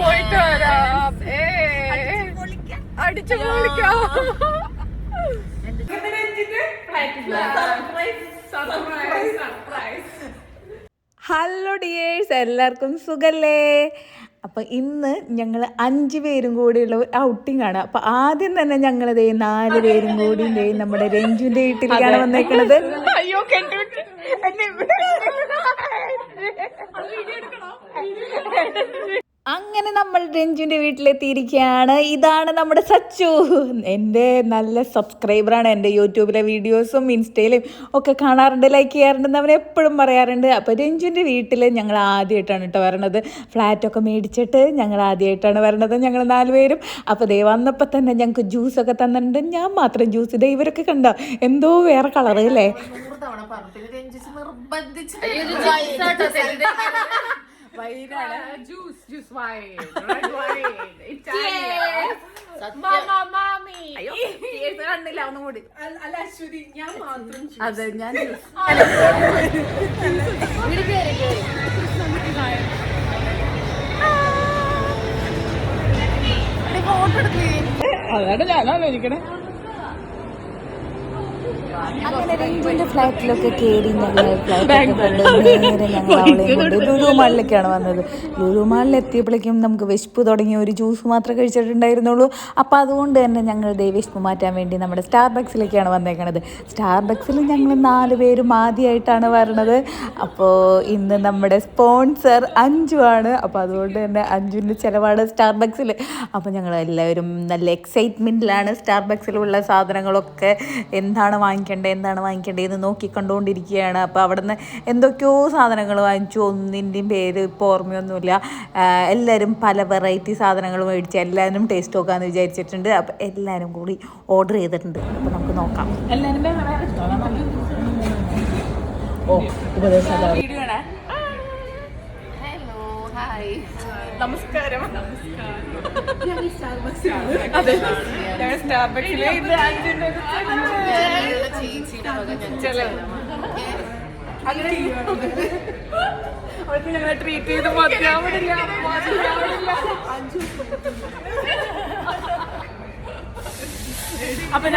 പോയിട്ട് വരാം. അടിച്ചു പൊളിക്കാം. ഹലോ ഡിയേഴ്സ്, എല്ലാവർക്കും സുഖല്ലേ? അപ്പം ഇന്ന് ഞങ്ങൾ 5 പേരും കൂടിയുള്ള ഒരു ഔട്ടിംഗ് ആണ്. അപ്പം ആദ്യം തന്നെ ഞങ്ങളിതേ 4 പേരും കൂടി നമ്മുടെ രഞ്ജുവിൻ്റെ വീട്ടിലേക്കാണ് വന്നേക്കണത്. അയ്യോ അങ്ങനെ നമ്മൾ രഞ്ജുവിൻ്റെ വീട്ടിലെത്തിയിരിക്കുകയാണ്. ഇതാണ് നമ്മുടെ സച്ചു, എൻ്റെ നല്ല സബ്സ്ക്രൈബറാണ്. എൻ്റെ യൂട്യൂബിലെ വീഡിയോസും ഇൻസ്റ്റയിലും ഒക്കെ കാണാറുണ്ട്, ലൈക്ക് ചെയ്യാറുണ്ടെന്ന് അവൻ എപ്പോഴും പറയാറുണ്ട്. അപ്പോൾ രഞ്ജുവിൻ്റെ വീട്ടിൽ ഞങ്ങൾ ആദ്യമായിട്ടാണ് കേട്ടോ വരണത്. ഫ്ലാറ്റൊക്കെ മേടിച്ചിട്ട് ഞങ്ങൾ ആദ്യമായിട്ടാണ് വരണത്, ഞങ്ങൾ 4 പേരും. അപ്പോൾ ദേ വന്നപ്പോൾ തന്നെ ഞങ്ങൾക്ക് ജ്യൂസൊക്കെ തന്നിട്ടുണ്ട്. ഞാൻ മാത്രം ജ്യൂസ്, ഇതേ ഇവരൊക്കെ കണ്ടോ എന്തോ വേറെ കളറ് അല്ലേ. കണ്ടില്ല ഒന്നും കൂടി. അതെ ഞാൻ അതാണ് ഞാനാലോചിക്കണേ. അങ്ങനെ രഞ്ജുവിൻ്റെ ഫ്ലാറ്റിലൊക്കെ കയറി ഞങ്ങൾ ഫ്ലാറ്റൊക്കെ കണ്ട് നേരെ ഞങ്ങൾ അവളെയും കൊണ്ട് ലുലു മാളിലേക്കാണ് വന്നത്. ലുലു മാളിൽ എത്തിയപ്പോഴേക്കും നമുക്ക് വിശപ്പ് തുടങ്ങി. ഒരു ജ്യൂസ് മാത്രമേ കഴിച്ചിട്ടുണ്ടായിരുന്നുള്ളൂ. അപ്പോൾ അതുകൊണ്ട് തന്നെ ഞങ്ങൾ വിശപ്പ് മാറ്റാൻ വേണ്ടി നമ്മുടെ സ്റ്റാർബക്സിലേക്കാണ് വന്നേക്കണത്. സ്റ്റാർബക്സിൽ ഞങ്ങൾ 4 പേരും ആദ്യമായിട്ടാണ് വരണത്. അപ്പോൾ ഇന്ന് നമ്മുടെ സ്പോൺസർ അഞ്ജു ആണ്. അപ്പോൾ അതുകൊണ്ട് തന്നെ അഞ്ജുവിൻ്റെ ചിലവാണ് സ്റ്റാർബക്സിൽ. അപ്പോൾ ഞങ്ങൾ എല്ലാവരും നല്ല എക്സൈറ്റ്മെൻറ്റിലാണ്. സ്റ്റാർബക്സിലുള്ള സാധനങ്ങളൊക്കെ എന്താണ് വാങ്ങിക്കേണ്ടതെന്ന് നോക്കിക്കണ്ടുകൊണ്ടിരിക്കുകയാണ്. അപ്പോൾ അവിടെ നിന്ന് എന്തൊക്കെയോ സാധനങ്ങൾ വാങ്ങിച്ചു. ഒന്നിൻ്റെയും പേര് ഇപ്പോൾ ഓർമ്മയൊന്നുമില്ല. എല്ലാവരും പല വെറൈറ്റി സാധനങ്ങൾ മേടിച്ച് എല്ലാവരും ടേസ്റ്റ് നോക്കാമെന്ന് വിചാരിച്ചിട്ടുണ്ട്. അപ്പോൾ എല്ലാവരും കൂടി ഓർഡർ ചെയ്തിട്ടുണ്ട്. അപ്പോൾ നമുക്ക് നോക്കാം. നമസ്കാരം. അതെ ഞങ്ങൾ സ്റ്റാർബക്സിലെ അവർക്ക് ഞങ്ങളെ ട്രീറ്റ് ചെയ്ത് മതിയാവില്ല. അപ്പൊ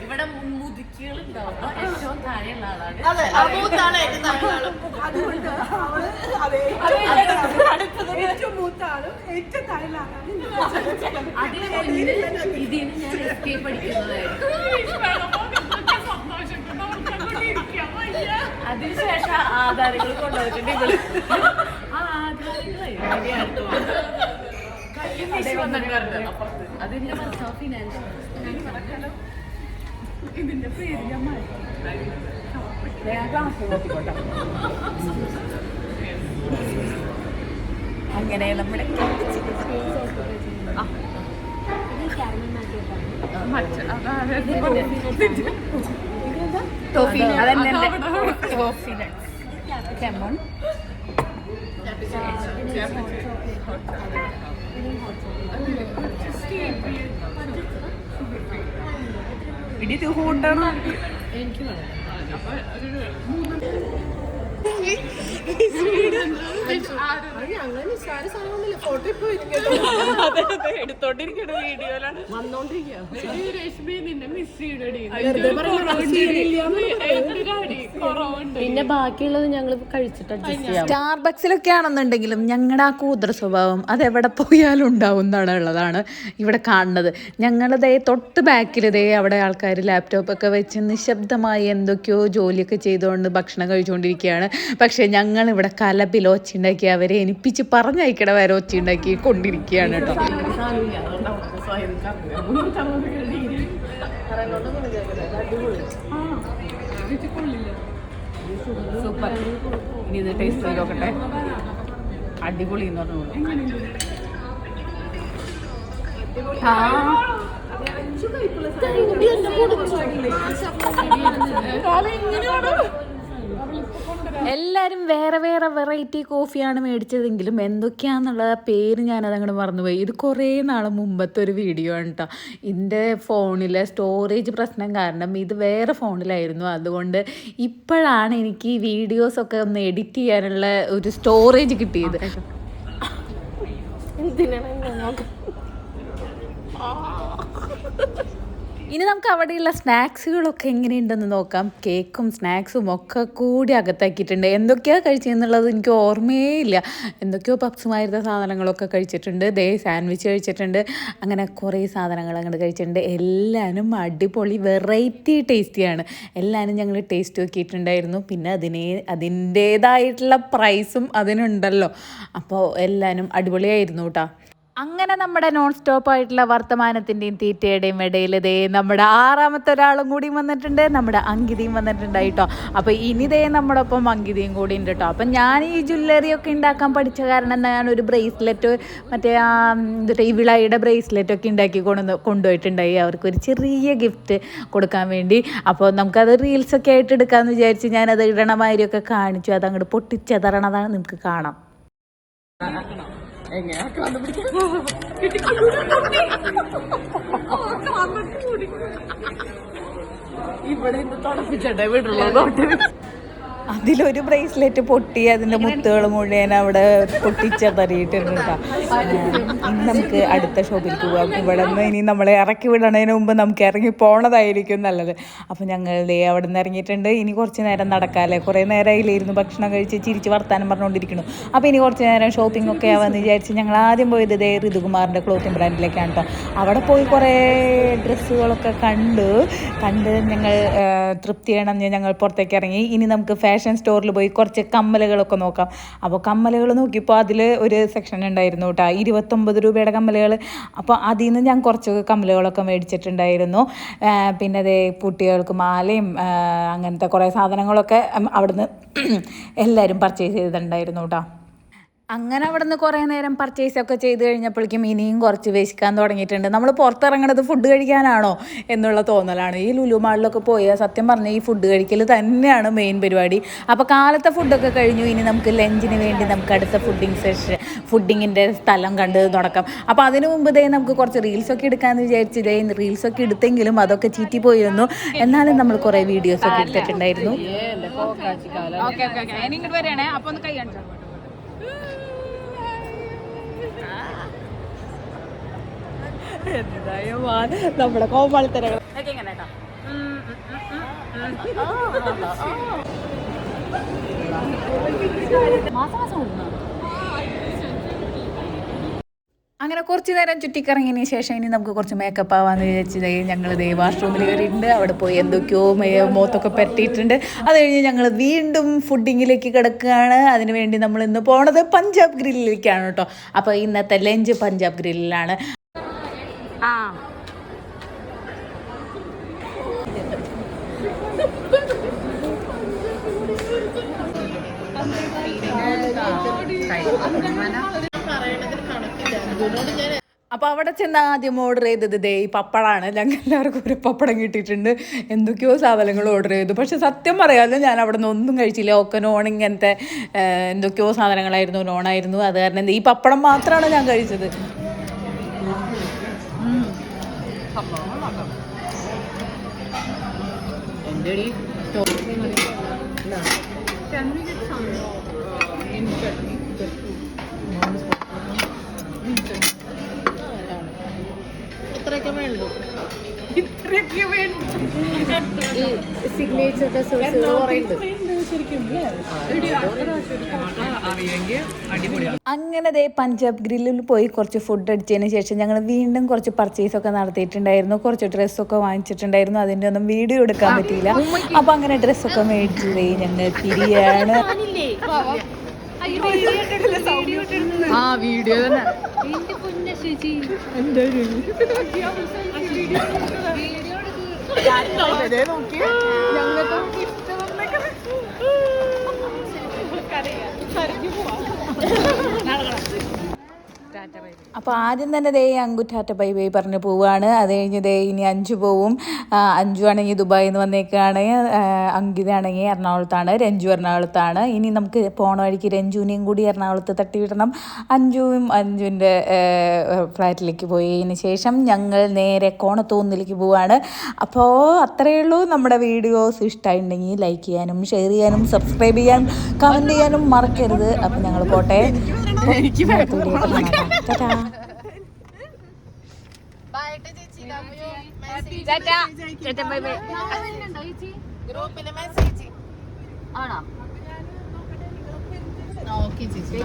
ഇവിടെ മുതുക്കികളുണ്ടാവും. ഏറ്റവും താഴെയുള്ള ആളാണ്. ഇതിന് ഞാൻ എസ്കേപ്പ് അടിക്കുന്നതായിരുന്നു. അതിനുശേഷം ആധാരങ്ങൾ കൊണ്ടുവന്നിട്ടുണ്ട് ഇവള്. ആ ആധാരങ്ങളെ അതിന്റെ ഫിനാൻഷ്യൽ ഇതിന്റെ പേര് ഞാൻ മാറ്റി. അങ്ങനെ നമ്മുടെ ടോഫി അതന്നെ ടോഫി ലെമൺ ഇത് ഹോണ്ടാണ് എനിക്ക് എടുത്തോണ്ടിരിക്കണ വീഡിയോയിലാണ് പിന്നെ ബാക്കിയുള്ളത് ഞങ്ങൾ കഴിച്ചിട്ട് സ്റ്റാർബക്സിലൊക്കെ ആണെന്നുണ്ടെങ്കിലും ഞങ്ങളുടെ ആ കൂതറ സ്വഭാവം അതെവിടെ പോയാലും ഉണ്ടാവും എന്നുള്ളതാണ് ഇവിടെ കാണുന്നത്. ഞങ്ങളുടെ തൊട്ട് ബാക്കിൽ അവിടെ ആൾക്കാർ ലാപ്ടോപ്പൊക്കെ വെച്ച് നിശബ്ദമായി എന്തൊക്കെയോ ജോലിയൊക്കെ ചെയ്തുകൊണ്ട് ഭക്ഷണം കഴിച്ചുകൊണ്ടിരിക്കുകയാണ്. പക്ഷെ ഞങ്ങളിവിടെ കലപ്പിൽ ഒച്ചുണ്ടാക്കി അവരെ എനിപ്പിച്ച് പറഞ്ഞയക്കണ വരെ ഒച്ചുണ്ടാക്കി കൊണ്ടിരിക്കുകയാണ് കേട്ടോ. സൂപ്പർ. ഇനി ഇത് ടേസ്റ്റ് ചെയ്ത് നോക്കട്ടെ. അടിപൊളി എന്ന് പറഞ്ഞു. എല്ലാവരും വേറെ വേറെ വെറൈറ്റി കോഫിയാണ് മേടിച്ചതെങ്കിലും എന്തൊക്കെയാന്നുള്ള പേര് ഞാനതങ്ങോട്ട് മറന്നുപോയി. ഇത് കുറേ നാൾ മുമ്പത്തെ ഒരു വീഡിയോ ആണ് കേട്ടോ. എൻ്റെ ഫോണിലെ സ്റ്റോറേജ് പ്രശ്നം കാരണം ഇത് വേറെ ഫോണിലായിരുന്നു. അതുകൊണ്ട് ഇപ്പോഴാണ് എനിക്ക് ഈ വീഡിയോസൊക്കെ ഒന്ന് എഡിറ്റ് ചെയ്യാനുള്ള ഒരു സ്റ്റോറേജ് കിട്ടിയത്. ഇനി നമുക്ക് അവിടെയുള്ള സ്നാക്സുകളൊക്കെ എങ്ങനെയുണ്ടെന്ന് നോക്കാം. കേക്കും സ്നാക്സും ഒക്കെ കൂടി അകത്താക്കിയിട്ടുണ്ട്. എന്തൊക്കെയാണ് കഴിച്ചതെന്നുള്ളത് എനിക്ക് ഓർമ്മയേ ഇല്ല. എന്തൊക്കെയോ പപ്സുമായിരുന്ന സാധനങ്ങളൊക്കെ കഴിച്ചിട്ടുണ്ട്. സാൻഡ്വിച്ച് കഴിച്ചിട്ടുണ്ട്. അങ്ങനെ കുറേ സാധനങ്ങൾ അങ്ങോട്ട് കഴിച്ചിട്ടുണ്ട്. എല്ലാവരും അടിപൊളി വെറൈറ്റി ടേസ്റ്റിയാണ്. എല്ലാവരും ഞങ്ങൾ ടേസ്റ്റ് നോക്കിയിട്ടുണ്ടായിരുന്നു. പിന്നെ അതിൻ്റേതായിട്ടുള്ള പ്രൈസും അതിനുണ്ടല്ലോ. അപ്പോൾ എല്ലാവരും അടിപൊളിയായിരുന്നു കേട്ടോ. അങ്ങനെ നമ്മുടെ നോൺ സ്റ്റോപ്പ് ആയിട്ടുള്ള വർത്തമാനത്തിൻ്റെയും തീറ്റയുടെയും ഇടയിൽ നമ്മുടെ 6ാമത്തെ ഒരാളും കൂടി വന്നിട്ടുണ്ട്. നമ്മുടെ അങ്കിതയും വന്നിട്ടുണ്ടായിട്ടോ. അപ്പോൾ ഇനി നമ്മുടെ ഒപ്പം അങ്കിതയും കൂടി ഉണ്ട് കേട്ടോ. അപ്പം ഞാൻ ഈ ജ്വല്ലറി ഒക്കെ ഉണ്ടാക്കാൻ പഠിച്ച കാരണം ഞാനൊരു ബ്രേസ്ലെറ്റ് മറ്റേ ഈ വിളയുടെ ബ്രേസ്ലെറ്റൊക്കെ ഉണ്ടാക്കി കൊണ്ടുപോയിട്ടുണ്ടായി അവർക്കൊരു ചെറിയ ഗിഫ്റ്റ് കൊടുക്കാൻ വേണ്ടി. അപ്പോൾ നമുക്കത് റീൽസൊക്കെ ആയിട്ട് എടുക്കാമെന്ന് വിചാരിച്ച് ഞാനത് ഇടണമാതിരിയൊക്കെ കാണിച്ചു. അതങ്ങോട്ട് പൊട്ടിച്ചതറണതാണ് നിങ്ങൾക്ക് കാണാം. ഇവിടെ തണുപ്പിച്ചേ വീടുള്ളൂ. അതിലൊരു ബ്രേസ്ലെറ്റ് പൊട്ടി അതിൻ്റെ മുത്തുകൾ മുഴുവൻ അവിടെ പൊട്ടിച്ചതറിയിട്ടുണ്ട് കേട്ടോ. ഇനി നമുക്ക് അടുത്ത ഷോപ്പിലേക്ക് പോകാം. ഇവിടെ നിന്ന് ഇനി നമ്മളെ ഇറക്കി വിടണതിന് മുമ്പ് നമുക്ക് ഇറങ്ങി പോണതായിരിക്കും നല്ലത്. അപ്പോൾ ഞങ്ങൾ അവിടെ നിന്ന് ഇറങ്ങിയിട്ടുണ്ട്. ഇനി കുറച്ച് നേരം നടക്കാമല്ലേ. കുറേ നേരമായില്ലായിരുന്നു ഭക്ഷണം കഴിച്ച് ചിരിച്ച് വർത്താനം പറഞ്ഞുകൊണ്ടിരിക്കുന്നു. അപ്പോൾ ഇനി കുറച്ച് നേരം ഷോപ്പിംഗ് ഒക്കെ ആവാമെന്ന് വിചാരിച്ച് ഞങ്ങൾ ആദ്യം പോയത് ഋതുകുമാറിൻ്റെ ക്ലോത്തിങ് ബ്രാൻഡിലേക്കാണ് കേട്ടോ. അവിടെ പോയി കുറേ ഡ്രസ്സുകളൊക്കെ കണ്ട് ഞങ്ങൾ തൃപ്തിയാണെന്ന് ഞങ്ങൾ പുറത്തേക്ക് ഇറങ്ങി. ഇനി നമുക്ക് ഫാഷൻ സ്റ്റോറിൽ പോയി കുറച്ച് കമ്മലുകളൊക്കെ നോക്കാം. അപ്പോൾ കമ്മലുകൾ നോക്കിയപ്പോൾ അതിൽ ഒരു സെക്ഷൻ ഉണ്ടായിരുന്നു കേട്ടോ, 29 രൂപയുടെ കമ്മലുകൾ. അപ്പോൾ അതിൽ നിന്ന് ഞാൻ കുറച്ച് കമ്മലുകളൊക്കെ മേടിച്ചിട്ടുണ്ടായിരുന്നു. പിന്നെ അതേ കുട്ടികൾക്ക് മാലയും അങ്ങനത്തെ കുറേ സാധനങ്ങളൊക്കെ അവിടുന്ന് എല്ലാവരും പർച്ചേസ് ചെയ്തിട്ടുണ്ടായിരുന്നു കേട്ടോ. അങ്ങനെ അവിടെ നിന്ന് കുറേ നേരം പർച്ചേസൊക്കെ ചെയ്ത് കഴിഞ്ഞപ്പോഴേക്കും ഇനിയും കുറച്ച് വിശക്കാൻ തുടങ്ങിയിട്ടുണ്ട്. നമ്മൾ പുറത്തിറങ്ങണത് ഫുഡ് കഴിക്കാനാണോ എന്നുള്ള തോന്നലാണ്. ഈ ലുലു മാളിലൊക്കെ പോയാൽ സത്യം പറഞ്ഞാൽ ഈ ഫുഡ് കഴിക്കൽ തന്നെയാണ് മെയിൻ പരിപാടി. അപ്പോൾ കാലത്തെ ഫുഡൊക്കെ കഴിഞ്ഞു. ഇനി നമുക്ക് ലഞ്ചിന് വേണ്ടി നമുക്ക് അടുത്ത ഫുഡിങ്ങിൻ്റെ സ്ഥലം കണ്ട് തുടക്കം. അപ്പോൾ അതിനു മുമ്പ് നമുക്ക് കുറച്ച് റീൽസൊക്കെ എടുക്കാമെന്ന് വിചാരിച്ചത്. റീൽസൊക്കെ എടുത്തെങ്കിലും അതൊക്കെ ചീറ്റി പോയിരുന്നു. എന്നാലും നമ്മൾ കുറേ വീഡിയോസൊക്കെ എടുത്തിട്ടുണ്ടായിരുന്നു. നമ്മുടെ കോമാളിത്തരങ്ങൾ അങ്ങനെ കുറച്ച് നേരം ചുറ്റിക്കറങ്ങിയതിന് ശേഷം ഇനി നമുക്ക് കുറച്ച് മേക്കപ്പ് ആവാമെന്ന് വിചാരിച്ചത് ഞങ്ങൾ വാഷ്റൂമിൽ കയറിയിട്ടുണ്ട്. അവിടെ പോയി എന്തൊക്കെയോ മുഖത്തൊക്കെ പറ്റിയിട്ടുണ്ട്. അത് കഴിഞ്ഞ് ഞങ്ങൾ വീണ്ടും ഫുഡിങ്ങിലേക്ക് കിടക്കുകയാണ്. അതിന് വേണ്ടി നമ്മൾ ഇന്ന് പോണത് പഞ്ചാബ് ഗ്രില്ലിലേക്കാണ് കേട്ടോ. അപ്പോൾ ഇന്നത്തെ ലഞ്ച് പഞ്ചാബ് ഗ്രില്ലിലാണ്. അപ്പോൾ അവിടെ ചെന്ന് ആദ്യം ഓർഡർ ചെയ്തത് ഈ പപ്പടമാണ്. ഞങ്ങൾ എല്ലാവർക്കും ഒരു പപ്പടം കിട്ടിയിട്ടുണ്ട്. എന്തൊക്കെയോ സാധനങ്ങൾ ഓർഡർ ചെയ്തു. പക്ഷെ സത്യം പറയാമല്ലോ ഞാൻ അവിടെ നിന്ന് ഒന്നും കഴിച്ചില്ല. ഒക്കെ നോൺ ഇങ്ങനത്തെ എന്തൊക്കെയോ സാധനങ്ങളായിരുന്നു, നോണായിരുന്നു. അത് കാരണം ഈ പപ്പടം മാത്രമാണ് ഞാൻ കഴിച്ചത്. അങ്ങനെ പഞ്ചാബ് ഗ്രില്ലിൽ പോയി കുറച്ച് ഫുഡ് അടിച്ചതിന് ശേഷം ഞങ്ങൾ വീണ്ടും കുറച്ച് പർച്ചേസൊക്കെ നടത്തിയിട്ടുണ്ടായിരുന്നു. കുറച്ച് ഡ്രസ്സൊക്കെ വാങ്ങിച്ചിട്ടുണ്ടായിരുന്നു. അതിൻ്റെ ഒന്നും വീഡിയോ എടുക്കാൻ പറ്റിയില്ല. അപ്പോൾ അങ്ങനെ ഡ്രസ്സൊക്കെ മേടിച്ചതേ ഞങ്ങൾ തിരിയാണ്. വീഡിയോ തന്നെ അപ്പോൾ ആദ്യം തന്നെ ദേ അങ്കു ടാറ്റ ബൈ ബൈ പറഞ്ഞ് പോവുകയാണ്. അത് കഴിഞ്ഞ് ദേ ഇനി അഞ്ചു പോവും. അഞ്ചു ആണെങ്കിൽ ദുബായിൽ നിന്ന് വന്നേക്കാണ്, അങ്കിതാണെങ്കിൽ എറണാകുളത്താണ്, രഞ്ജു എറണാകുളത്താണ്. ഇനി നമുക്ക് പോണ വഴിക്ക് രഞ്ജുവിനെയും കൂടി എറണാകുളത്ത് തട്ടിവിടണം. അഞ്ജുവിൻ്റെ ഫ്ലാറ്റിലേക്ക് പോയതിന് ശേഷം ഞങ്ങൾ നേരെ കോണത്തൂന്നിലേക്ക് പോവുകയാണ്. അപ്പോൾ അത്രയേ ഉള്ളൂ. നമ്മുടെ വീഡിയോസ് ഇഷ്ടമായിട്ടുണ്ടെങ്കിൽ ലൈക്ക് ചെയ്യാനും ഷെയർ ചെയ്യാനും സബ്സ്ക്രൈബ് ചെയ്യാനും കമൻറ്റ് ചെയ്യാനും മറക്കരുത്. അപ്പം ഞങ്ങൾ പോട്ടെ. ആണോ? ഓക്കെ ചേച്ചി.